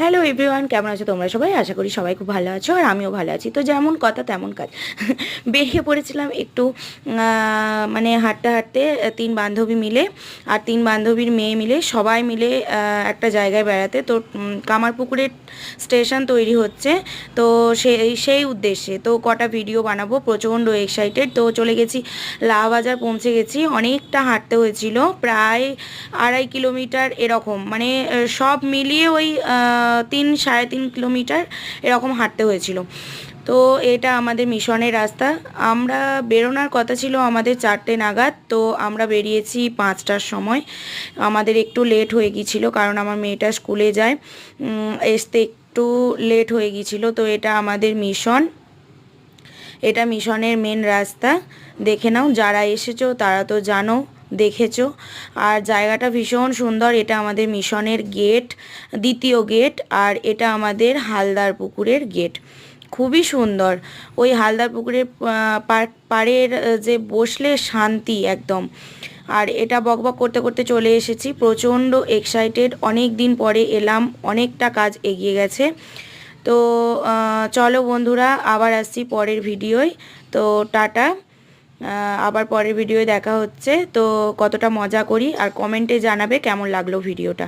Hello everyone, কেমন আছো তোমরা সবাই? আশা করি সবাই খুব ভালো আছো আর আমিও ভালো আছি। তো যেমন কথা তেমন কাজ। বেরিয়ে পড়েছিলাম একটু মানে হাঁটতে হাঁটতে, তিন বান্ধবী মিলে আর তিন বান্ধবীর মেয়ে মিলে সবাই মিলে একটা জায়গায় বেড়াতে। তো কামারপুকুরের স্টেশন তৈরি হচ্ছে, তো সেই উদ্দেশ্যে তো কটা ভিডিও বানাবো, প্রচণ্ড এক্সাইটেড। তো চলে গেছি লাউবাজার, পৌঁছে গেছি। অনেকটা হাঁটতে হয়েছিল, প্রায় 2.5 কিলোমিটার এরকম, মানে সব মিলিয়ে ওই 3-3.5 কিলোমিটার এরকম হাঁটতে হয়েছিল। তো এটা আমাদের মিশনের রাস্তা। আমরা বেরোনোর কথা ছিল আমাদের 4টে নাগাদ, তো আমরা বেরিয়েছি 5টার সময়। আমাদের একটু লেট হয়ে গিয়েছিলো কারণ আমার মেয়েটা স্কুলে যায়, আসতে একটু লেট হয়ে গিয়েছিলো। তো এটা আমাদের মিশন, এটা মিশনের মেন রাস্তা। দেখে নাও, যারা এসেছো তারা তো জানো, দেখেছো। আর জায়গাটা ভীষণ সুন্দর। এটা আমাদের মিশনের গেট, দ্বিতীয় গেট। আর এটা আমাদের হালদার পুকুরের গেট। খুবই সুন্দর। ওই হালদার পুকুরের পাড়ের যে বসলে শান্তি একদম। আর এটা বকবক করতে করতে চলে এসেছি, প্রচণ্ড এক্সাইটেড। অনেক দিন পরে এলাম, অনেকটা কাজ এগিয়ে গেছে। তো চলো বন্ধুরা, আবার আসছি পরের ভিডিওয়। তো টাটা, আবার পরের ভিডিওয় দেখা হচ্ছে। তো কতটা মজা করি আর কমেন্টে জানাবে কেমন লাগলো ভিডিওটা।